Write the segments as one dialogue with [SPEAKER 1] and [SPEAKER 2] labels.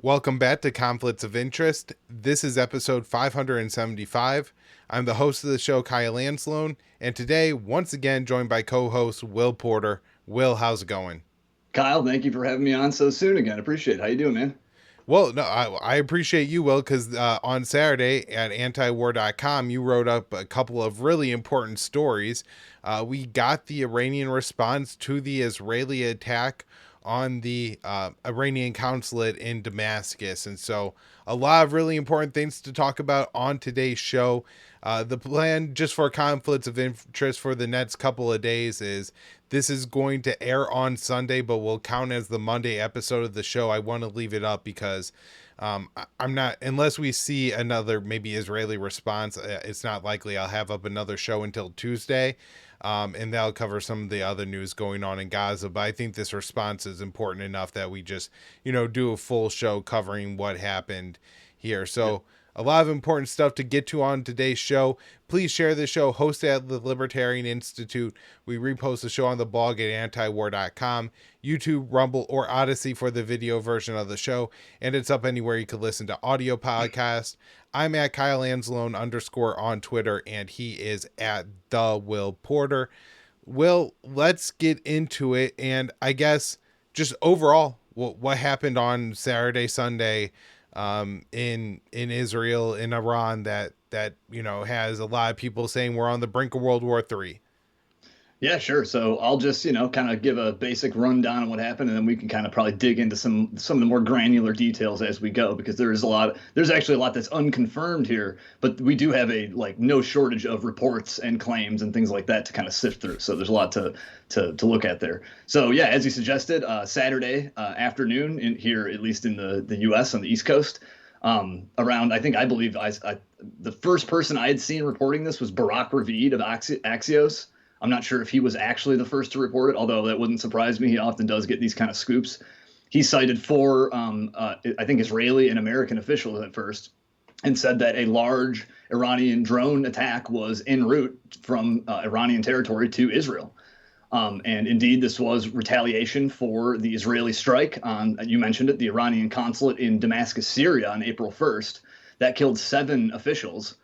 [SPEAKER 1] Welcome back to Conflicts of Interest. This is episode 575. I'm the host of the show, Kyle Anzalone, and today, once again, joined by co-host Will Porter. Will, how's it going?
[SPEAKER 2] Kyle, thank you for having me on so soon again. Appreciate it. How you doing, man?
[SPEAKER 1] Well, no, I appreciate you, Will, because on Saturday at antiwar.com, you wrote up a couple of really important stories. We got the Iranian response to the Israeli attack on the Iranian consulate in Damascus. And so a lot of really important things to talk about on today's show. The plan just for conflicts of interest for the next couple of days is this is going to air on Sunday, but will count as the Monday episode of the show. I want to leave it up because I'm not, unless we see another maybe Israeli response, it's not likely I'll have up another show until Tuesday. And that'll cover some of the other news going on in Gaza. But I think this response is important enough that we just, do a full show covering what happened here. So a lot of important stuff to get to on today's show. Please share the show hosted at the Libertarian Institute. We repost the show on the blog at antiwar.com, YouTube, Rumble, or Odysee for the video version of the show. And it's up anywhere you can listen to audio podcasts. I'm at Kyle Anzalone _ on Twitter, and he is at the Will Porter. Will, let's get into it. And I guess just overall, what happened on Saturday, Sunday, in Israel, in Iran, that has a lot of people saying we're on the brink of World War III.
[SPEAKER 2] Yeah, sure. So I'll just, kind of give a basic rundown on what happened, and then we can kind of probably dig into some of the more granular details as we go, because there's actually a lot that's unconfirmed here, but we do have no shortage of reports and claims and things like that to kind of sift through. So there's a lot to look at there. So yeah, as you suggested, Saturday afternoon here, at least in the U.S. on the East Coast, around, I believe the first person I had seen reporting this was Barak Ravid of Axios. I'm not sure if he was actually the first to report it, although that wouldn't surprise me. He often does get these kind of scoops. He cited four, I think, Israeli and American officials at first, and said that a large Iranian drone attack was en route from Iranian territory to Israel. And indeed, this was retaliation for the Israeli strike on, you mentioned it, the Iranian consulate in Damascus, Syria on April 1st. That killed 7 officials,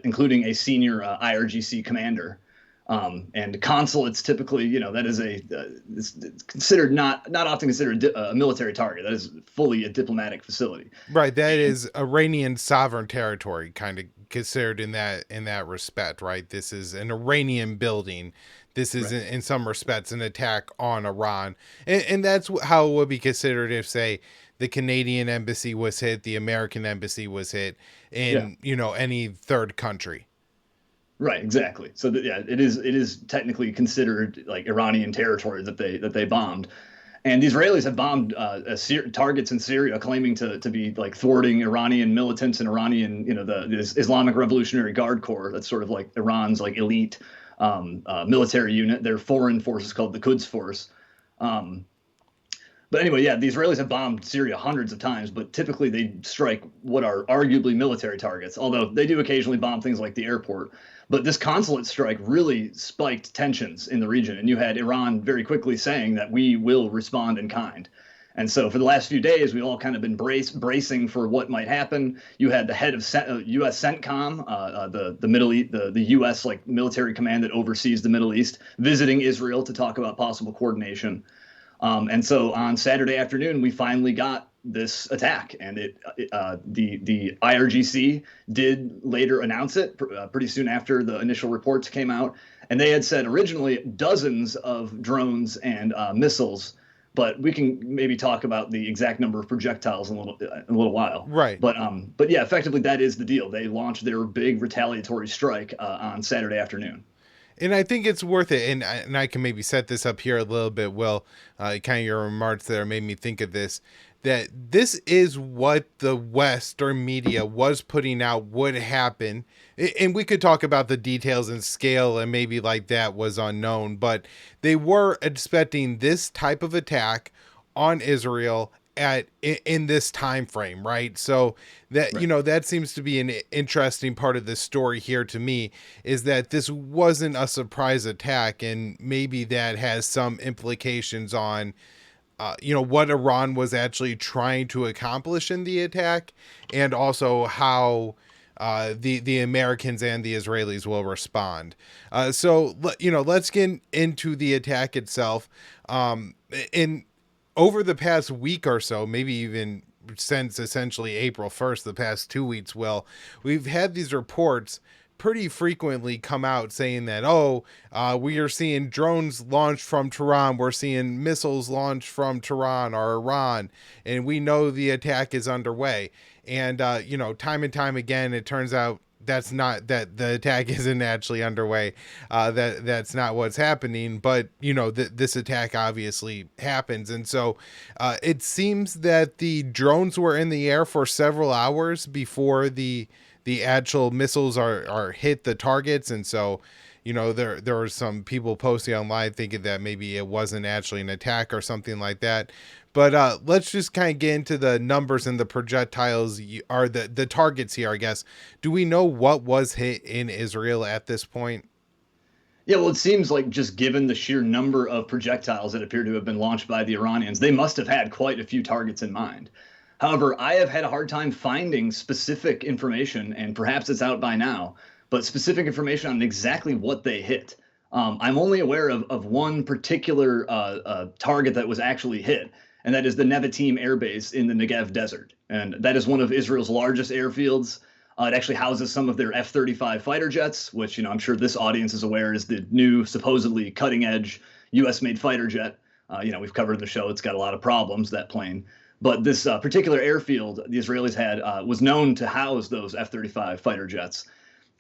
[SPEAKER 2] including a senior IRGC commander. And consulates typically, that is it's considered not often considered a military target. That is fully a diplomatic facility.
[SPEAKER 1] Right. That is Iranian sovereign territory, kind of considered in that respect, right? This is an Iranian building. This is,
[SPEAKER 2] Right.
[SPEAKER 1] in some respects, an attack on Iran. And that's how it would be considered if, say, the Canadian embassy was hit, the American embassy was hit
[SPEAKER 2] Yeah.
[SPEAKER 1] in, any third country.
[SPEAKER 2] Right, exactly. So yeah, it is technically considered like Iranian territory that they bombed, and the Israelis have bombed targets in Syria, claiming to be like thwarting Iranian militants and Iranian, the Islamic Revolutionary Guard Corps. That's sort of like Iran's like elite military unit. Their foreign force is called the Quds Force. But anyway, yeah, the Israelis have bombed Syria hundreds of times, but typically they strike what are arguably military targets, although they do occasionally bomb things like the airport. But this consulate strike really spiked tensions in the region, and you had Iran very quickly saying that we will respond in kind. And so for the last few days, we've all kind of been bracing for what might happen. You had the head of U.S. CENTCOM, the Middle East, the U.S. like military command that oversees the Middle East, visiting Israel to talk about possible coordination. And so on Saturday afternoon, we finally got this attack, and the IRGC did later announce it pretty soon after the initial reports came out. And they had said originally dozens of drones and missiles, but we can maybe talk about the exact number of projectiles in a little while.
[SPEAKER 1] Right.
[SPEAKER 2] But yeah, effectively that is the deal. They launched their big retaliatory strike on Saturday afternoon.
[SPEAKER 1] And I think it's worth it. And I can maybe set this up here a little bit. Will, kind of your remarks there made me think of this, that this is what the Western media was putting out would happen. And we could talk about the details and scale, and maybe like that was unknown, but they were expecting this type of attack on Israel in this time frame, right? So that,
[SPEAKER 2] Right.
[SPEAKER 1] that seems to be an interesting part of this story here to me, is that this wasn't a surprise attack, and maybe that has some implications on what Iran was actually trying to accomplish in the attack, and also how the Americans and the Israelis will respond. Let's get into the attack itself. In over the past week or so, maybe even since essentially April 1st, the past 2 weeks, we've had these reports pretty frequently come out saying that, we are seeing drones launched from Tehran, we're seeing missiles launched from Tehran or Iran, and we know the attack is underway. And time and time again, it turns out that the attack isn't actually underway. That's not what's happening. But this attack obviously happens, and so it seems that the drones were in the air for several hours before the actual missiles are hit the targets. And so there are some people posting online thinking that maybe it wasn't actually an attack or something like that. But let's just kind of get into the numbers and the projectiles are the targets here, I guess. Do we know what was hit in Israel at this point?
[SPEAKER 2] Yeah, well, it seems like just given the sheer number of projectiles that appear to have been launched by the Iranians, they must have had quite a few targets in mind. However, I have had a hard time finding specific information, and perhaps it's out by now, but specific information on exactly what they hit. I'm only aware of one particular target that was actually hit, and that is the Nevatim Air Base in the Negev Desert. And that is one of Israel's largest airfields. It actually houses some of their F-35 fighter jets, which I'm sure this audience is aware is the new supposedly cutting-edge U.S.-made fighter jet. We've covered in the show. It's got a lot of problems, that plane. But this particular airfield the Israelis had was known to house those F-35 fighter jets.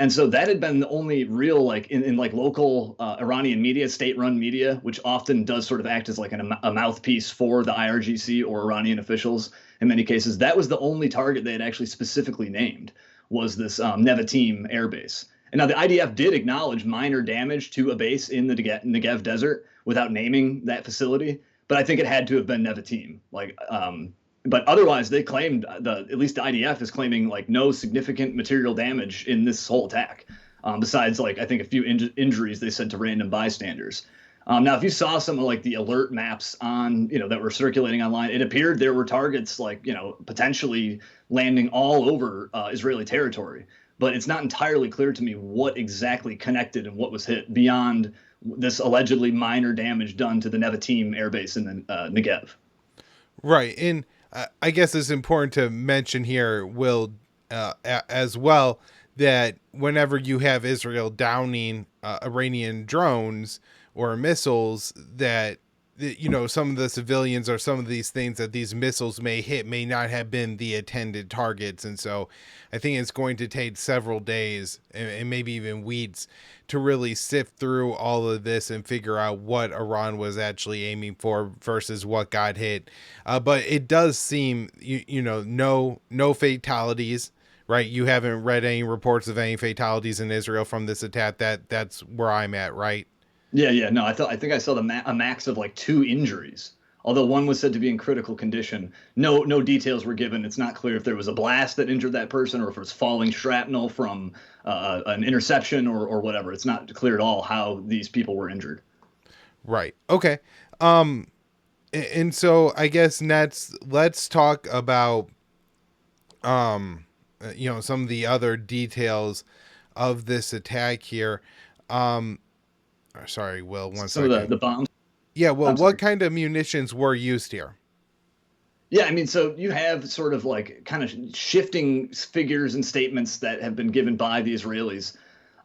[SPEAKER 2] And so that had been the only real, like in like local Iranian media, state-run media, which often does sort of act as like a mouthpiece for the IRGC or Iranian officials. In many cases, that was the only target they had actually specifically named, was this Nevatim Air Base. And now the IDF did acknowledge minor damage to a base in the Negev Desert without naming that facility, but I think it had to have been Nevatim. But otherwise, they claimed at least the IDF is claiming like no significant material damage in this whole attack, besides like I think a few injuries they said to random bystanders. Now, if you saw some of like the alert maps on that were circulating online, it appeared there were targets like potentially landing all over Israeli territory. But it's not entirely clear to me what exactly connected and what was hit beyond this allegedly minor damage done to the Nevatim Air Base in the Negev.
[SPEAKER 1] Right. And I guess it's important to mention here, Will, as well, that whenever you have Israel downing Iranian drones or missiles, that some of the civilians or some of these things that these missiles may hit may not have been the intended targets. And so I think it's going to take several days and maybe even weeks to really sift through all of this and figure out what Iran was actually aiming for versus what got hit. But it does seem, no fatalities, right? You haven't read any reports of any fatalities in Israel from this attack. That's where I'm at, right?
[SPEAKER 2] Yeah. No, I think I saw a max of like 2 injuries, although one was said to be in critical condition. No details were given. It's not clear if there was a blast that injured that person or if it was falling shrapnel from an interception or whatever. It's not clear at all how these people were injured.
[SPEAKER 1] Right. Okay. And so I guess let's talk about some of the other details of this attack here. Sorry, Will, one
[SPEAKER 2] Some
[SPEAKER 1] second.
[SPEAKER 2] of the bombs.
[SPEAKER 1] Yeah, well, what kind of munitions were used here?
[SPEAKER 2] Yeah, I mean, so you have sort of like kind of shifting figures and statements that have been given by the Israelis.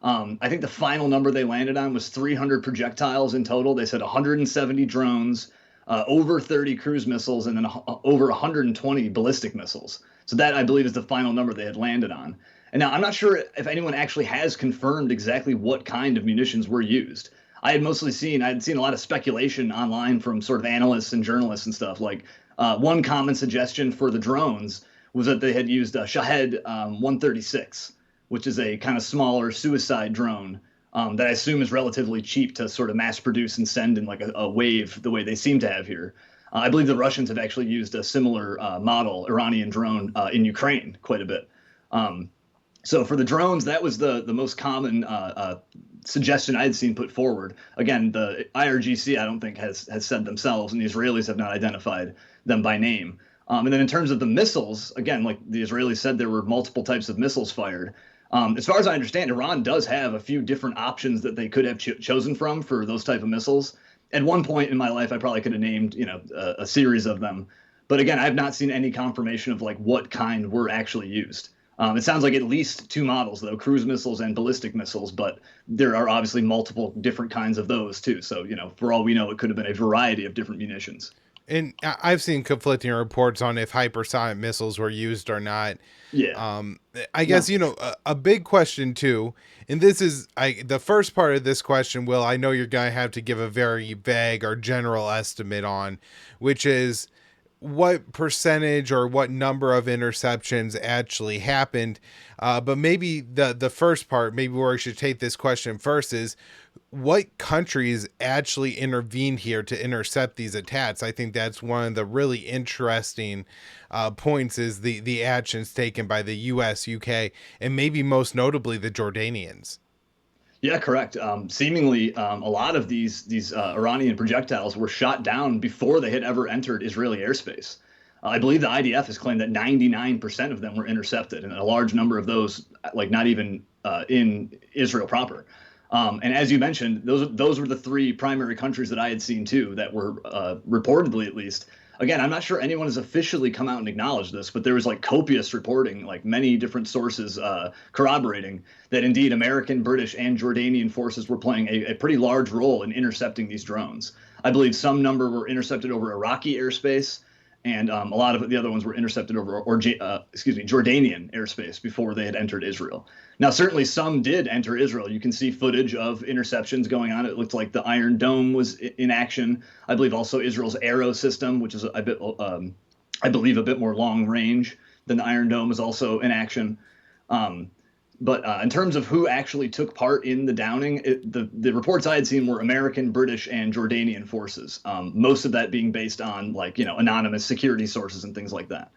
[SPEAKER 2] I think the final number they landed on was 300 projectiles in total. They said 170 drones, over 30 cruise missiles, and then over 120 ballistic missiles. So that, I believe, is the final number they had landed on. And now I'm not sure if anyone actually has confirmed exactly what kind of munitions were used. I'd seen a lot of speculation online from sort of analysts and journalists and stuff. Like one common suggestion for the drones was that they had used a Shahed 136, which is a kind of smaller suicide drone that I assume is relatively cheap to sort of mass produce and send in like a wave the way they seem to have here. I believe the Russians have actually used a similar model Iranian drone in Ukraine quite a bit. So for the drones, that was the most common suggestion I had seen put forward. Again, the IRGC I don't think has said themselves, and the Israelis have not identified them by name. And then in terms of the missiles, again, like the Israelis said, there were multiple types of missiles fired. As far as I understand, Iran does have a few different options that they could have chosen from for those type of missiles. At one point in my life, I probably could have named, a series of them. But again, I've not seen any confirmation of like what kind were actually used. It sounds like at least two models, though, cruise missiles and ballistic missiles, but there are obviously multiple different kinds of those too. So, for all we know, it could have been a variety of different munitions.
[SPEAKER 1] And I've seen conflicting reports on if hypersonic missiles were used or not.
[SPEAKER 2] Yeah.
[SPEAKER 1] Um, I
[SPEAKER 2] No.
[SPEAKER 1] guess, a big question too, and this is the first part of this question, Will, I know you're going to have to give a very vague or general estimate on, which is what percentage or what number of interceptions actually happened. But maybe the first part, maybe where I should take this question first is what countries actually intervened here to intercept these attacks. I think that's one of the really interesting points is the actions taken by the US, UK, and maybe most notably the Jordanians.
[SPEAKER 2] Yeah, correct. Seemingly, a lot of these Iranian projectiles were shot down before they had ever entered Israeli airspace. I believe the IDF has claimed that 99% of them were intercepted, and a large number of those, like not even in Israel proper. And as you mentioned, those were the three primary countries that I had seen too that were reportedly, at least. Again, I'm not sure anyone has officially come out and acknowledged this, but there was like copious reporting, like many different sources corroborating that indeed American, British, and Jordanian forces were playing a pretty large role in intercepting these drones. I believe some number were intercepted over Iraqi airspace, and a lot of the other ones were intercepted over, Jordanian airspace before they had entered Israel. Now, certainly some did enter Israel. You can see footage of interceptions going on. It looked like the Iron Dome was in action. I believe also Israel's Arrow system, which is I believe, a bit more long range than the Iron Dome, is also in action. But in terms of who actually took part in the downing, the reports I had seen were American, British, and Jordanian forces. Most of that being based on anonymous security sources and things like that.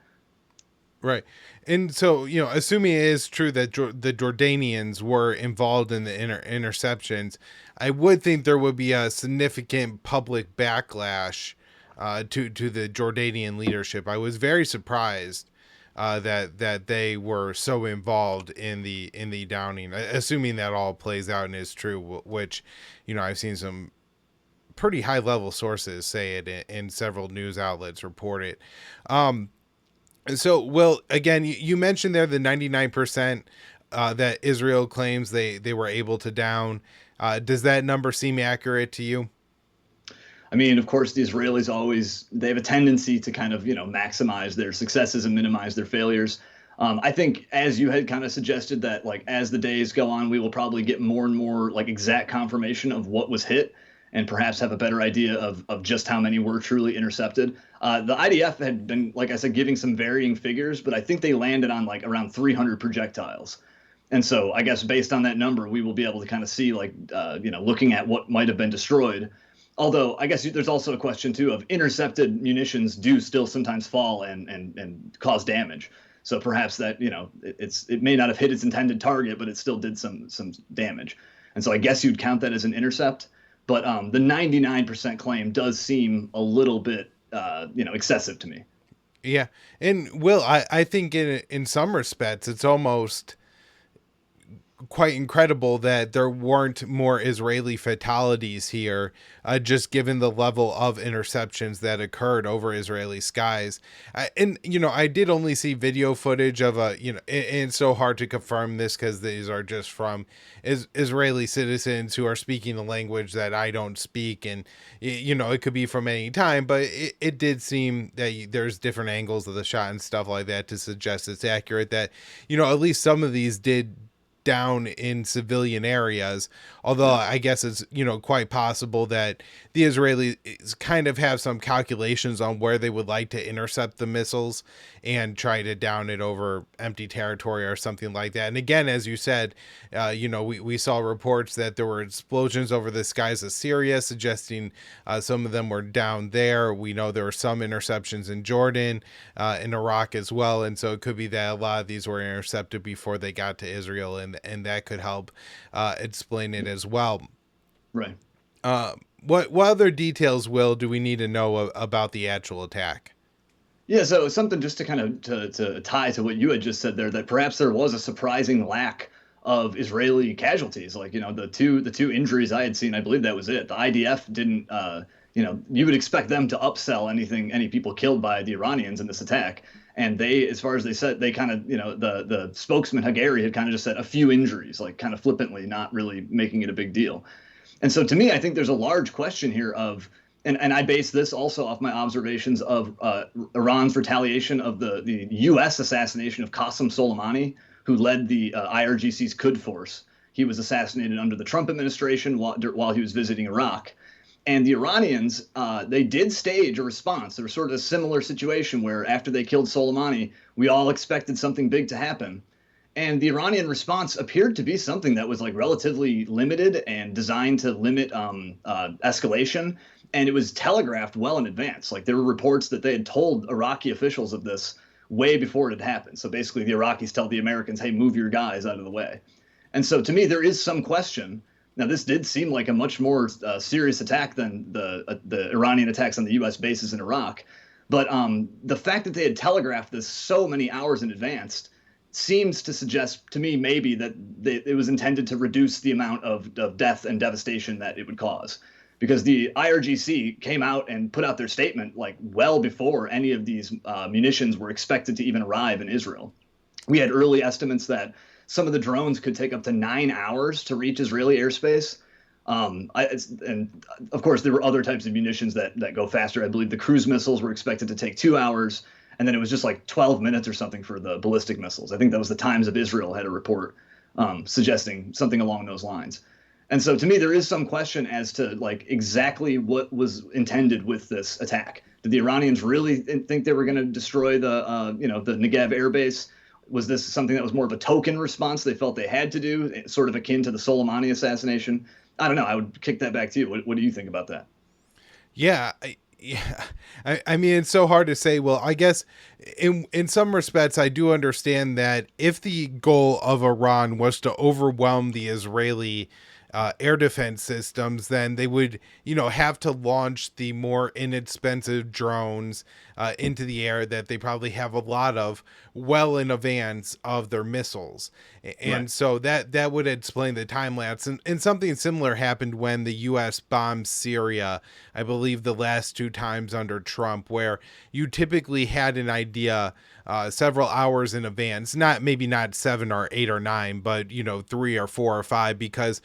[SPEAKER 1] Right. And so, assuming it is true that the Jordanians were involved in the interceptions, I would think there would be a significant public backlash to the Jordanian leadership. I was very surprised that they were so involved in the downing, assuming that all plays out and is true, which, I've seen some pretty high level sources say it in several news outlets report it. So, Will, again, you mentioned there the 99% that Israel claims they were able to down. Does that number seem accurate to you?
[SPEAKER 2] I mean, of course, the Israelis they have a tendency to kind of, maximize their successes and minimize their failures. I think, as you had kind of suggested, that like as the days go on, we will probably get more and more like exact confirmation of what was hit, and perhaps have a better idea of just how many were truly intercepted. The IDF had been, like I said, giving some varying figures, but I think they landed on like around 300 projectiles. And so I guess based on that number, we will be able to kind of see looking at what might have been destroyed. Although I guess there's also a question too of intercepted munitions do still sometimes fall and cause damage. So perhaps that it may not have hit its intended target, but it still did some damage. And so I guess you'd count that as an intercept. But the 99% claim does seem a little bit excessive to me.
[SPEAKER 1] Yeah. And Will, I think in some respects, it's almost quite incredible that there weren't more Israeli fatalities here, just given the level of interceptions that occurred over Israeli skies. And I did only see video footage of and it's so hard to confirm this because these are just from Israeli citizens who are speaking the language that I don't speak. And, it could be from any time, but it did seem that there's different angles of the shot and stuff like that to suggest it's accurate that, at least some of these did down in civilian areas, although I guess it's quite possible that the Israelis kind of have some calculations on where they would like to intercept the missiles and try to down it over empty territory or something like that. And again, as you said, we saw reports that there were explosions over the skies of Syria, suggesting some of them were down there. We know there were some interceptions in Jordan, in Iraq as well, and so it could be that a lot of these were intercepted before they got to Israel, and and that could help explain it as well.
[SPEAKER 2] Right.
[SPEAKER 1] What other details, Will, do we need to know about the actual attack?
[SPEAKER 2] Yeah, so something just to kind of to tie to what you had just said there, that perhaps there was a surprising lack of Israeli casualties. Like, the two injuries I had seen, I believe that was it. The IDF didn't, you would expect them to upsell any people killed by the Iranians in this attack. And they, as far as they said, they kind of, the spokesman Hagari had kind of just said a few injuries, like kind of flippantly, not really making it a big deal. And so to me, I think there's a large question here of, and I base this also off my observations of Iran's retaliation of the U.S. assassination of Qasem Soleimani, who led the IRGC's Quds Force. He was assassinated under the Trump administration while he was visiting Iraq. And the Iranians, they did stage a response. There was sort of a similar situation where after they killed Soleimani, we all expected something big to happen. And the Iranian response appeared to be something that was like relatively limited and designed to limit escalation. And it was telegraphed well in advance. Like there were reports that they had told Iraqi officials of this way before it had happened. So basically, the Iraqis tell the Americans, "Hey, move your guys out of the way." And so to me, there is some question. Now, this did seem like a much more serious attack than the Iranian attacks on the U.S. bases in Iraq. But the fact that they had telegraphed this so many hours in advance seems to suggest to me maybe that it was intended to reduce the amount of death and devastation that it would cause. Because the IRGC came out and put out their statement like well before any of these munitions were expected to even arrive in Israel. We had early estimates that some of the drones could take up to 9 hours to reach Israeli airspace. And of course, there were other types of munitions that go faster. I believe the cruise missiles were expected to take 2 hours. And then it was just like 12 minutes or something for the ballistic missiles. I think that was the Times of Israel had a report suggesting something along those lines. And so to me, there is some question as to like exactly what was intended with this attack. Did the Iranians really think they were going to destroy the Negev air base? Was this something that was more of a token response they felt they had to do, sort of akin to the Soleimani assassination? I don't know. I would kick that back to you. What do you think about that?
[SPEAKER 1] Yeah. Yeah, I mean, it's so hard to say. Well, I guess in some respects, I do understand that if the goal of Iran was to overwhelm the Israeli air defense systems, then they would, have to launch the more inexpensive drones into the air that they probably have a lot of well in advance of their missiles. And
[SPEAKER 2] Right.
[SPEAKER 1] so that would explain the time lapse. And something similar happened when the U.S. bombed Syria, I believe the last two times under Trump, where you typically had an idea several hours in advance, maybe not 7 or 8 or 9, but 3 or 4 or 5, because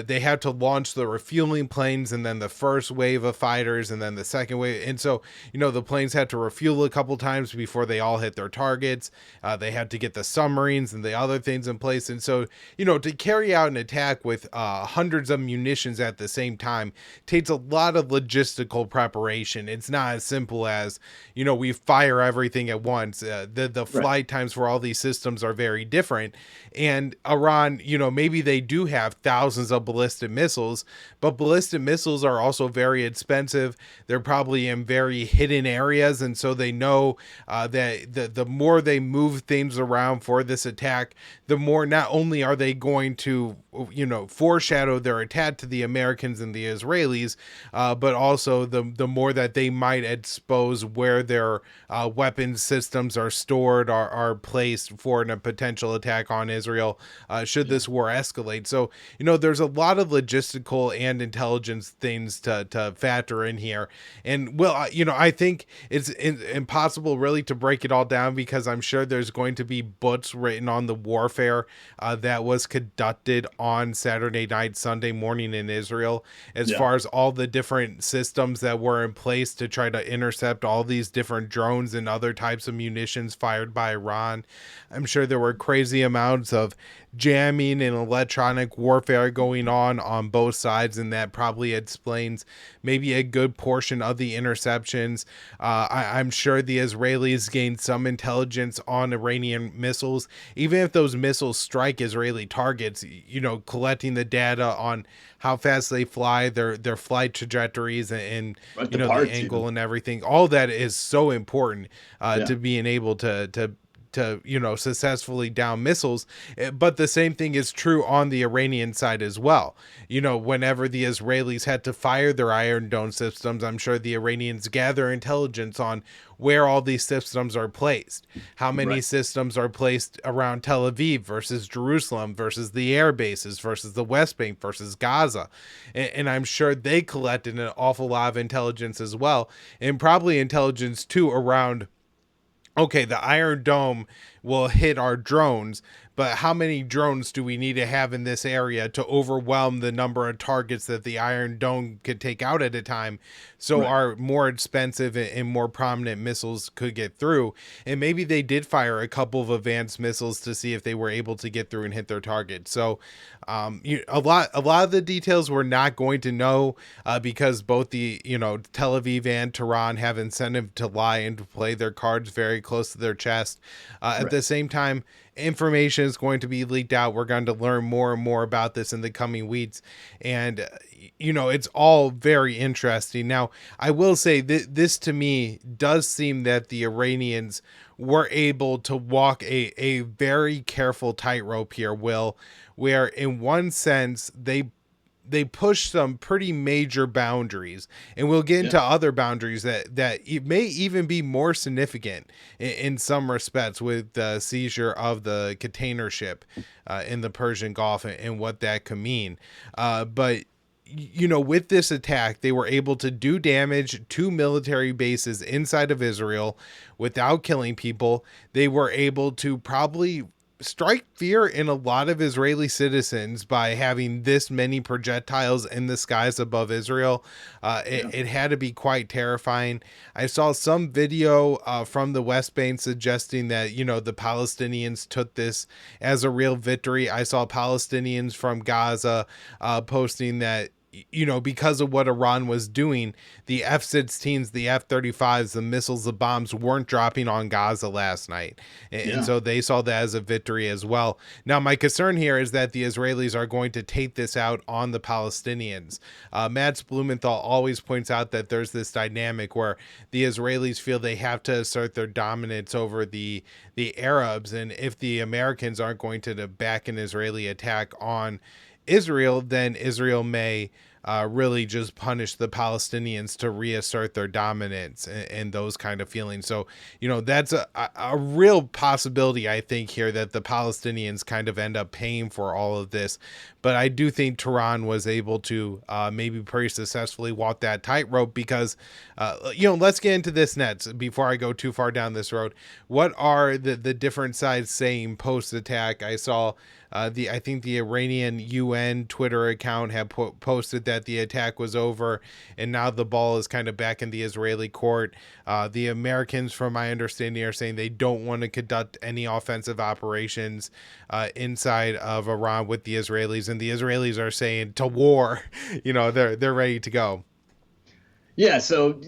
[SPEAKER 1] they had to launch the refueling planes and then the first wave of fighters and then the second wave. And so, the planes had to refuel a couple times before they all hit their targets. They had to get the submarines and the other things in place. And so, to carry out an attack with hundreds of munitions at the same time takes a lot of logistical preparation. It's not as simple as, we fire everything at once. The
[SPEAKER 2] Right.
[SPEAKER 1] flight times for all these systems are very different. And Iran, maybe they do have thousands of ballistic missiles, but ballistic missiles are also very expensive. They're probably in very hidden areas. And so they know that the more they move things around for this attack, the more not only are they going to, foreshadow their attack to the Americans and the Israelis, but also the more that they might expose where their weapons systems are stored, are placed for a potential attack on Israel should this war escalate. So, there's a lot of logistical and intelligence things to factor in here. And, well, I think it's impossible really to break it all down, because I'm sure there's going to be books written on the warfare that was conducted on Saturday night, Sunday morning in Israel, as
[SPEAKER 2] Yeah.
[SPEAKER 1] far as all the different systems that were in place to try to intercept all these different drones and other types of munitions fired by Iran. I'm sure there were crazy amounts of jamming and electronic warfare going on both sides, and that probably explains maybe a good portion of the interceptions. I'm sure the Israelis gained some intelligence on Iranian missiles, even if those missiles strike Israeli targets. Collecting the data on how fast they fly, their flight trajectories, and
[SPEAKER 2] Right. The
[SPEAKER 1] the
[SPEAKER 2] parts
[SPEAKER 1] angle
[SPEAKER 2] even.
[SPEAKER 1] and everything. All that is so important
[SPEAKER 2] Yeah.
[SPEAKER 1] to being able to successfully down missiles. But the same thing is true on the Iranian side as well. Whenever the Israelis had to fire their Iron Dome systems, I'm sure the Iranians gather intelligence on where all these systems are placed, how many
[SPEAKER 2] Right.
[SPEAKER 1] systems are placed around Tel Aviv versus Jerusalem versus the air bases versus the West Bank versus Gaza. And I'm sure they collected an awful lot of intelligence as well, and probably intelligence too around, okay, the Iron Dome will hit our drones, but how many drones do we need to have in this area to overwhelm the number of targets that the Iron Dome could take out at a time, so
[SPEAKER 2] Right.
[SPEAKER 1] our more expensive and more prominent missiles could get through? And maybe they did fire a couple of advanced missiles to see if they were able to get through and hit their target. So a lot of the details we're not going to know, because both the Tel Aviv and Tehran have incentive to lie and to play their cards very close to their chest. At
[SPEAKER 2] Right.
[SPEAKER 1] the same time, information is going to be leaked out. We're going to learn more and more about this in the coming weeks, and it's all very interesting. Now, I will say that this to me does seem that the Iranians were able to walk a very careful tightrope here, Will, where in one sense they push some pretty major boundaries, and we'll get
[SPEAKER 2] Yeah.
[SPEAKER 1] into other boundaries that it may even be more significant in some respects, with the seizure of the container ship in the Persian Gulf, and what that could mean. But with this attack, they were able to do damage to military bases inside of Israel without killing people. They were able to probably strike fear in a lot of Israeli citizens by having this many projectiles in the skies above Israel.
[SPEAKER 2] Yeah.
[SPEAKER 1] It had to be quite terrifying. I saw some video from the West Bank suggesting that, the Palestinians took this as a real victory. I saw Palestinians from Gaza posting that, because of what Iran was doing, the F-16s, the F-35s, the missiles, the bombs weren't dropping on Gaza last night. And
[SPEAKER 2] Yeah.
[SPEAKER 1] so they saw that as a victory as well. Now, my concern here is that the Israelis are going to take this out on the Palestinians. Mads Blumenthal always points out that there's this dynamic where the Israelis feel they have to assert their dominance over the Arabs. And if the Americans aren't going to back an Israeli attack on Israel, then Israel may really just punish the Palestinians to reassert their dominance, and those kind of feelings. So, that's a real possibility, I think, here, that the Palestinians kind of end up paying for all of this. But I do think Tehran was able to maybe pretty successfully walk that tightrope, because, let's get into this next before I go too far down this road. What are the different sides saying post-attack? I saw I think the Iranian UN Twitter account had posted that the attack was over, and now the ball is kind of back in the Israeli court. The Americans, from my understanding, are saying they don't want to conduct any offensive operations inside of Iran with the Israelis, and the Israelis are saying to war. They're ready to go.
[SPEAKER 2] Yeah, so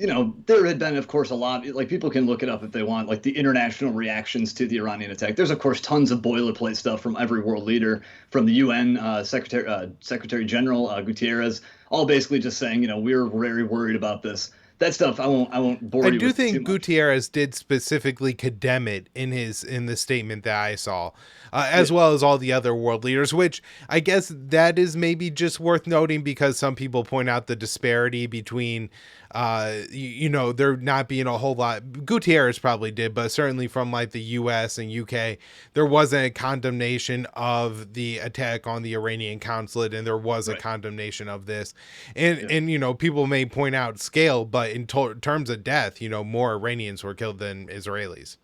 [SPEAKER 2] there had been, of course, a lot. Like, people can look it up if they want, like the international reactions to the Iranian attack. There's, of course, tons of boilerplate stuff from every world leader, from the UN Secretary General Gutierrez, all basically just saying, we're very worried about this. That stuff I won't bore
[SPEAKER 1] I
[SPEAKER 2] you
[SPEAKER 1] do
[SPEAKER 2] with too
[SPEAKER 1] think
[SPEAKER 2] much.
[SPEAKER 1] Gutierrez did specifically condemn it in the statement that I saw,
[SPEAKER 2] Yeah,
[SPEAKER 1] as well as all the other world leaders. Which I guess that is maybe just worth noting, because some people point out the disparity between, there not being a whole lot. Gutierrez probably did, but certainly from like the U.S. and U.K., there wasn't a condemnation of the attack on the Iranian consulate, and there was a
[SPEAKER 2] right.
[SPEAKER 1] condemnation of this. And
[SPEAKER 2] Yeah,
[SPEAKER 1] people may point out scale, but in terms of death, more Iranians were killed than Israelis.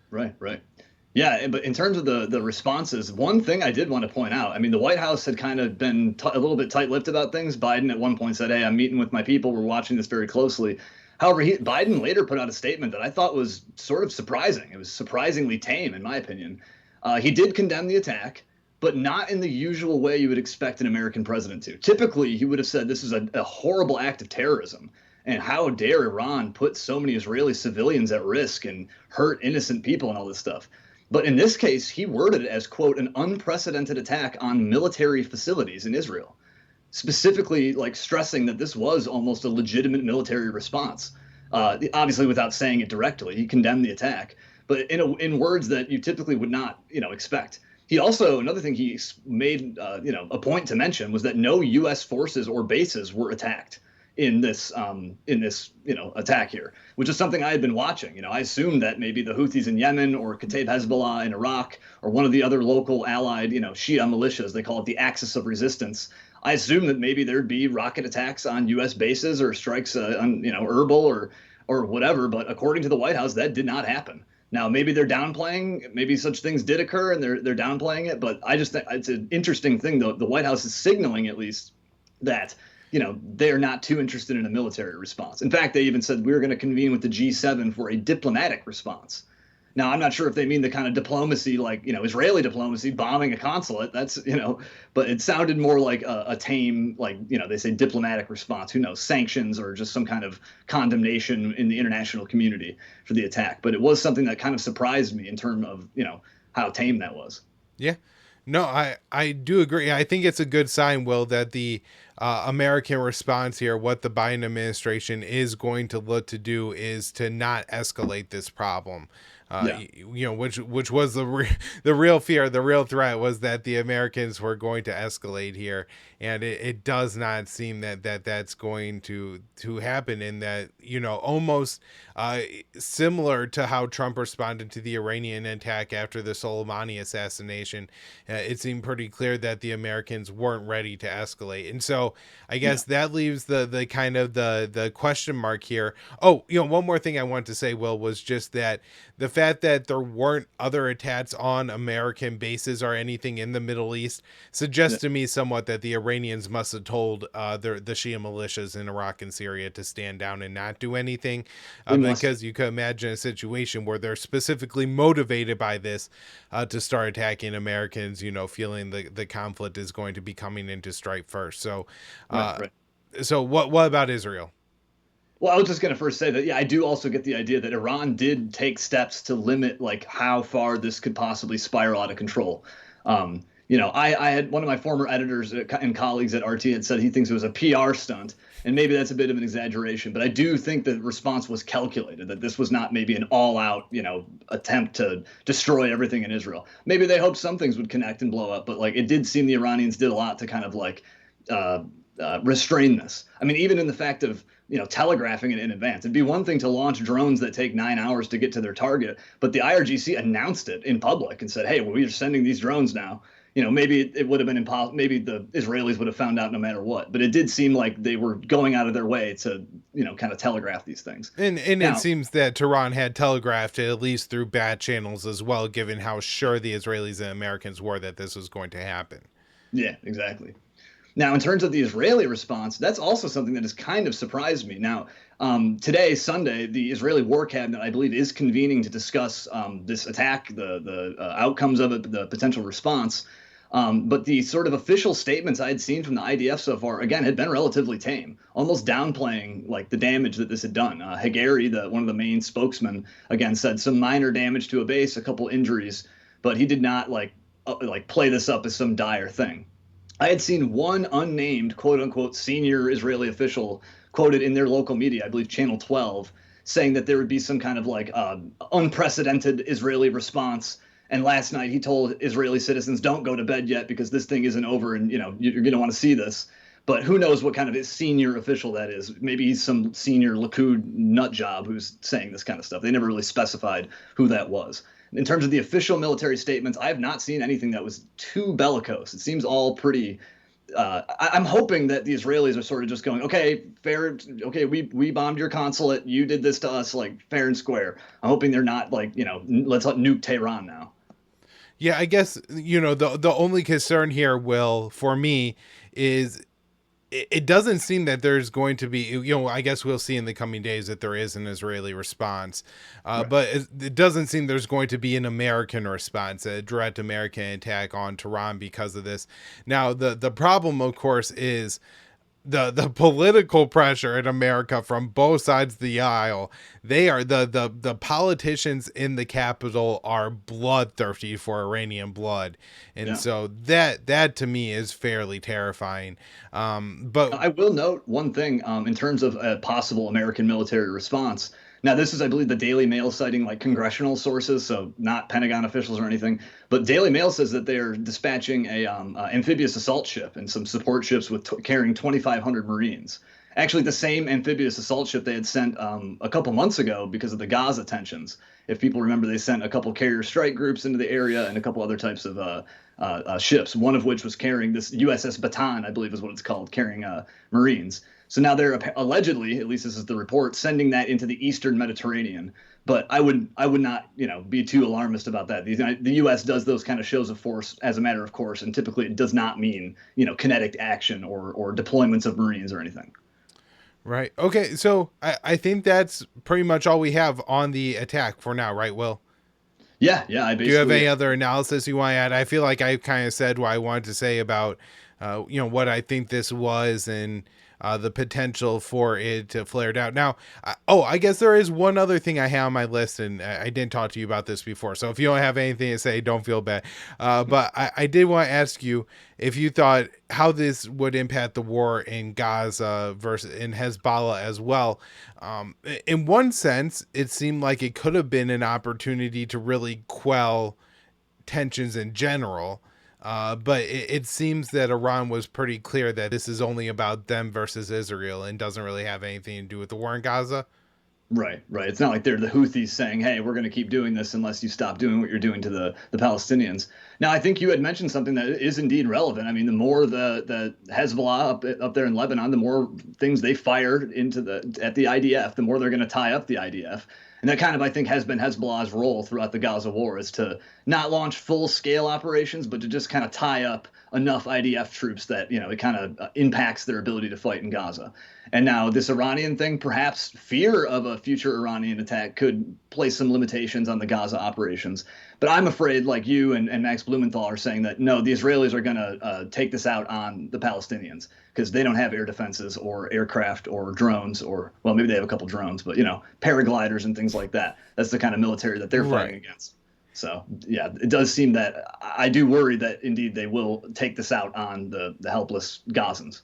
[SPEAKER 2] right, right. Yeah, but in terms of the responses, one thing I did want to point out, I mean, the White House had kind of been a little bit tight-lipped about things. Biden at one point said, "Hey, I'm meeting with my people. We're watching this very closely." However, Biden later put out a statement that I thought was sort of surprising. It was surprisingly tame, in my opinion. He did condemn the attack, but not in the usual way you would expect an American president to. Typically, he would have said this is a horrible act of terrorism. And how dare Iran put so many Israeli civilians at risk and hurt innocent people and all this stuff. But in this case, he worded it as, quote, an unprecedented attack on military facilities in Israel, specifically like stressing that this was almost a legitimate military response. Obviously, without saying it directly, he condemned the attack. but in words that you typically would not, expect. He also, another thing he made, a point to mention was that no U.S. forces or bases were attacked in this attack here, which is something I had been watching. I assumed that maybe the Houthis in Yemen or Kataib Hezbollah in Iraq or one of the other local allied, Shia militias, they call it the Axis of Resistance. I assumed that maybe there'd be rocket attacks on U.S. bases or strikes on Erbil or whatever. But according to the White House, that did not happen. Now, maybe they're downplaying, maybe such things did occur and they're downplaying it. But I just think it's an interesting thing, though. The White House is signaling at least that they're not too interested in a military response. In fact, they even said we were going to convene with the G7 for a diplomatic response. Now, I'm not sure if they mean the kind of diplomacy like, Israeli diplomacy, bombing a consulate. That's, but it sounded more like a tame, like, they say diplomatic response. Who knows, sanctions or just some kind of condemnation in the international community for the attack. But it was something that kind of surprised me in terms of, how tame that was.
[SPEAKER 1] Yeah. No, I do agree. I think it's a good sign, Will, that the American response here, what the Biden administration is going to look to do is to not escalate this problem.
[SPEAKER 2] Yeah.
[SPEAKER 1] Which was the real fear, the real threat was that the Americans were going to escalate here, and it does not seem that's going to happen. In that, almost similar to how Trump responded to the Iranian attack after the Soleimani assassination, it seemed pretty clear that the Americans weren't ready to escalate, and so I guess that leaves the kind of the question mark here. Oh, one more thing I want to say, Will, was just that the fact that there weren't other attacks on American bases or anything in the Middle East suggests to me somewhat that the Iranians must have told the Shia militias in Iraq and Syria to stand down and not do anything, because you could imagine a situation where they're specifically motivated by this to start attacking Americans, feeling the conflict is going to be coming into strike first. So,
[SPEAKER 2] Right.
[SPEAKER 1] So what about Israel?
[SPEAKER 2] Well, I was just going to first say that, yeah, I do also get the idea that Iran did take steps to limit like how far this could possibly spiral out of control. I had one of my former editors and colleagues at RT had said he thinks it was a PR stunt, and maybe that's a bit of an exaggeration, but I do think the response was calculated, that this was not maybe an all-out, attempt to destroy everything in Israel. Maybe they hoped some things would connect and blow up, but like it did seem the Iranians did a lot to kind of like restrain this. I mean, even in the fact of telegraphing it in advance. It'd be one thing to launch drones that take 9 hours to get to their target, but the IRGC announced it in public and said, "Hey, well, we're sending these drones now." Maybe it would have been impossible. Maybe the Israelis would have found out no matter what. But it did seem like they were going out of their way to, kind of telegraph these things.
[SPEAKER 1] And now, it seems that Tehran had telegraphed it at least through bad channels as well, given how sure the Israelis and Americans were that this was going to happen.
[SPEAKER 2] Yeah, exactly. Now, in terms of the Israeli response, that's also something that has kind of surprised me. Now, today, Sunday, the Israeli War Cabinet, I believe, is convening to discuss this attack, the outcomes of it, the potential response. But the sort of official statements I had seen from the IDF so far, again, had been relatively tame, almost downplaying like the damage that this had done. Hagari, one of the main spokesmen, again said some minor damage to a base, a couple injuries, but he did not like play this up as some dire thing. I had seen one unnamed, quote unquote, senior Israeli official quoted in their local media, I believe Channel 12, saying that there would be some kind of like unprecedented Israeli response. And last night he told Israeli citizens, don't go to bed yet because this thing isn't over and, you're going to want to see this. But who knows what kind of senior official that is. Maybe he's some senior Likud nut job who's saying this kind of stuff. They never really specified who that was. In terms of the official military statements, I have not seen anything that was too bellicose. It seems all pretty. I'm hoping that the Israelis are sort of just going, okay, fair, okay, we bombed your consulate, you did this to us, like fair and square. I'm hoping they're not like, let's nuke Tehran now.
[SPEAKER 1] Yeah, I guess the only concern here, Will, for me, is it doesn't seem that there's going to be, I guess we'll see in the coming days that there is an Israeli response, right. But it doesn't seem there's going to be an American response, a direct American attack on Tehran because of this. Now, the problem, of course, is the political pressure in America from both sides of the aisle. They are the politicians in the Capitol are bloodthirsty for Iranian blood, and so that to me is fairly terrifying. But
[SPEAKER 2] I will note one thing in terms of a possible American military response. Now, this is, I believe, the Daily Mail citing like congressional sources, so not Pentagon officials or anything. But Daily Mail says that they're dispatching a amphibious assault ship and some support ships with carrying 2,500 Marines. Actually, the same amphibious assault ship they had sent a couple months ago because of the Gaza tensions. If people remember, they sent a couple carrier strike groups into the area and a couple other types of ships. One of which was carrying this USS Bataan, I believe is what it's called, carrying Marines. So now they're allegedly, at least this is the report, sending that into the Eastern Mediterranean. But I would not, be too alarmist about that. The U.S. does those kind of shows of force as a matter of course, and typically it does not mean, kinetic action or deployments of Marines or anything.
[SPEAKER 1] Right. Okay. So I think that's pretty much all we have on the attack for now, right, Will?
[SPEAKER 2] Yeah, yeah. I
[SPEAKER 1] Do you have
[SPEAKER 2] basically
[SPEAKER 1] any other analysis you want to add? I feel like I kind of said what I wanted to say about, what I think this was and the potential for it to flare out. Now, I guess there is one other thing I have on my list, and I didn't talk to you about this before. So if you don't have anything to say, don't feel bad. But I did want to ask you if you thought how this would impact the war in Gaza versus in Hezbollah as well. In one sense, it seemed like it could have been an opportunity to really quell tensions in general. But it seems that Iran was pretty clear that this is only about them versus Israel and doesn't really have anything to do with the war in Gaza.
[SPEAKER 2] Right, right. It's not like they're the Houthis saying, "Hey, we're going to keep doing this unless you stop doing what you're doing to the Palestinians." Now, I think you had mentioned something that is indeed relevant. I mean, the more the Hezbollah up there in Lebanon, the more things they fire into at the IDF, the more they're going to tie up the IDF. And that kind of, I think, has been Hezbollah's role throughout the Gaza war is to not launch full scale operations, but to just kind of tie up enough IDF troops that, it kind of impacts their ability to fight in Gaza. And now this Iranian thing, perhaps fear of a future Iranian attack could place some limitations on the Gaza operations. But I'm afraid, like you and Max Blumenthal are saying, that no, the Israelis are going to take this out on the Palestinians because they don't have air defenses or aircraft or drones or, well, maybe they have a couple drones, but, paragliders and things like that. That's the kind of military that they're fighting against. So, yeah, it does seem that I do worry that indeed they will take this out on the helpless Gazans.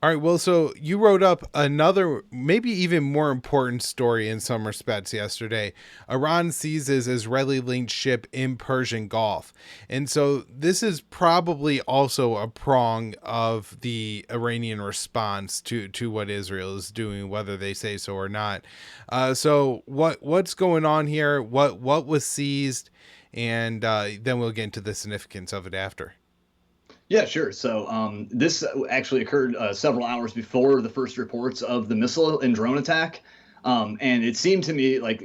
[SPEAKER 1] All right, well, so you wrote up another, maybe even more important story in some respects yesterday. Iran seizes Israeli-linked ship in Persian Gulf. And so this is probably also a prong of the Iranian response to what Israel is doing, whether they say so or not. So what's going on here? What was seized? And then we'll get into the significance of it after.
[SPEAKER 2] Yeah, sure. So this actually occurred several hours before the first reports of the missile and drone attack. And it seemed to me like,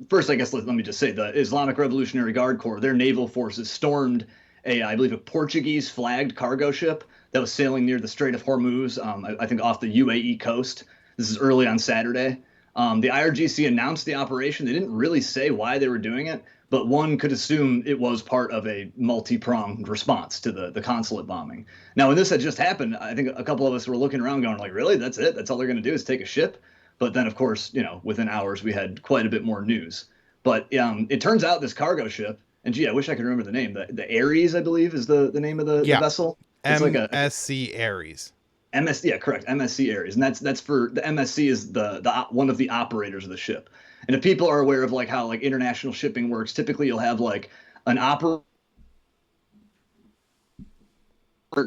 [SPEAKER 2] first, I guess, let me just say the Islamic Revolutionary Guard Corps, their naval forces stormed I believe, a Portuguese flagged cargo ship that was sailing near the Strait of Hormuz, I think off the UAE coast. This is early on Saturday. The IRGC announced the operation. They didn't really say why they were doing it, but one could assume it was part of a multi-pronged response to the consulate bombing. Now, when this had just happened, I think a couple of us were looking around going like, really? That's it? That's all they're going to do is take a ship? But then, of course, within hours, we had quite a bit more news. But it turns out this cargo ship, and gee, I wish I could remember the name. The Ares, I believe, is the name of the vessel.
[SPEAKER 1] It's MSC Ares.
[SPEAKER 2] MSC, yeah, correct. MSC Ares, and that's for the MSC is the one of the operators of the ship. And if people are aware of like how like international shipping works, typically you'll have like an operator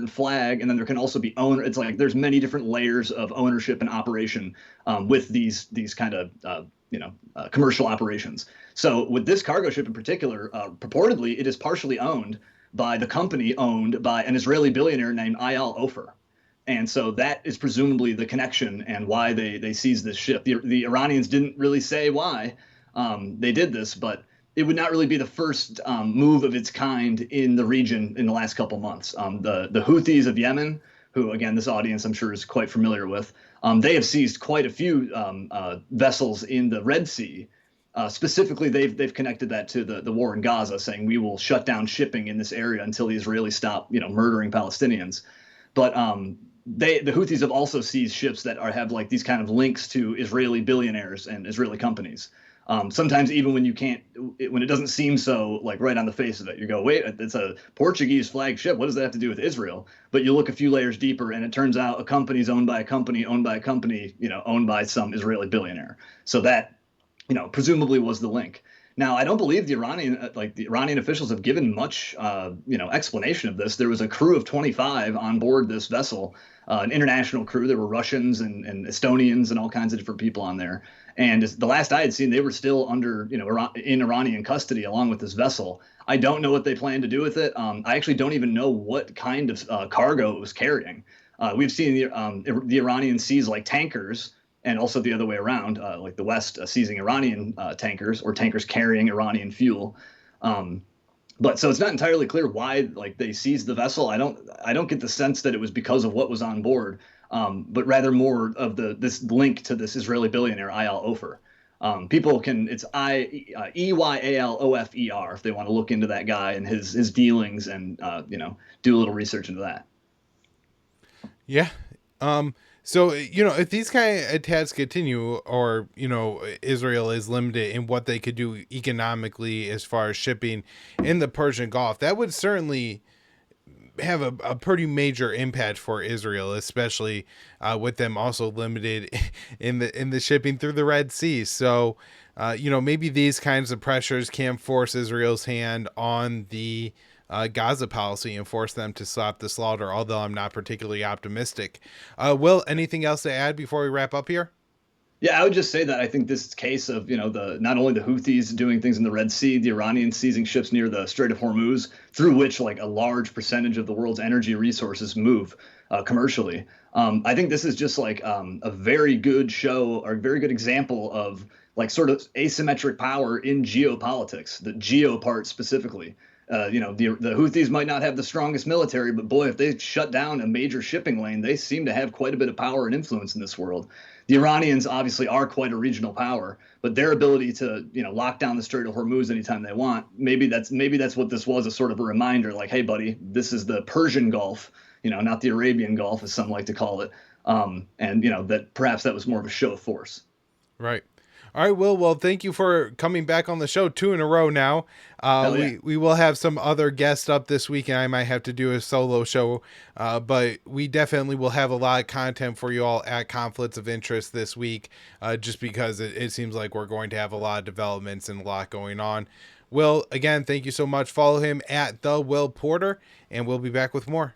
[SPEAKER 2] flag, and then there can also be owner. It's like there's many different layers of ownership and operation with these kind of commercial operations. So with this cargo ship in particular, purportedly it is partially owned by the company owned by an Israeli billionaire named Eyal Ofer. And so that is presumably the connection and why they seized this ship. The Iranians didn't really say why they did this, but it would not really be the first move of its kind in the region in the last couple months. The Houthis of Yemen, who, again, this audience I'm sure is quite familiar with, they have seized quite a few vessels in the Red Sea. Specifically, they've connected that to the war in Gaza, saying we will shut down shipping in this area until the Israelis stop, murdering Palestinians. But the Houthis have also seized ships that have like these kind of links to Israeli billionaires and Israeli companies. Sometimes even when you can't, when it doesn't seem so like right on the face of it, you go, wait, it's a Portuguese flag ship. What does that have to do with Israel? But you look a few layers deeper, and it turns out a company's owned by a company, owned by a company, owned by some Israeli billionaire. So that, presumably was the link. Now, I don't believe the Iranian officials have given much, explanation of this. There was a crew of 25 on board this vessel, an international crew. There were Russians and Estonians and all kinds of different people on there. And the last I had seen, they were still under, in Iranian custody along with this vessel. I don't know what they plan to do with it. I actually don't even know what kind of cargo it was carrying. We've seen the Iranians seize like tankers, and also the other way around, like the West seizing Iranian tankers or tankers carrying Iranian fuel. But so it's not entirely clear why like they seized the vessel. I don't get the sense that it was because of what was on board, but rather more of this link to this Israeli billionaire Eyal Ofer. People can it's Eyalofer if they want to look into that guy and his dealings and do a little research into that.
[SPEAKER 1] Yeah. So, if these kind of attacks continue, or, Israel is limited in what they could do economically as far as shipping in the Persian Gulf, that would certainly have a pretty major impact for Israel, especially with them also limited in the shipping through the Red Sea. So, maybe these kinds of pressures can force Israel's hand on the Gaza policy and force them to stop the slaughter, although I'm not particularly optimistic. Will, anything else to add before we wrap up here?
[SPEAKER 2] Yeah, I would just say that I think this case of, the not only the Houthis doing things in the Red Sea, the Iranians seizing ships near the Strait of Hormuz, through which like a large percentage of the world's energy resources move commercially. I think this is just like a very good show or a very good example of like sort of asymmetric power in geopolitics, the geo part specifically. The Houthis might not have the strongest military, but boy, if they shut down a major shipping lane, they seem to have quite a bit of power and influence in this world. The Iranians obviously are quite a regional power, but their ability to, lock down the Strait of Hormuz anytime they want, maybe that's what this was, a sort of a reminder, like, hey, buddy, this is the Persian Gulf, not the Arabian Gulf, as some like to call it, and that perhaps that was more of a show of force.
[SPEAKER 1] Right. All right, Will. Well, thank you for coming back on the show 2 in a row now.
[SPEAKER 2] Hell yeah.
[SPEAKER 1] We will have some other guests up this week, and I might have to do a solo show. But we definitely will have a lot of content for you all at Conflicts of Interest this week, just because it seems like we're going to have a lot of developments and a lot going on. Will, again, thank you so much. Follow him at The Will Porter, and we'll be back with more.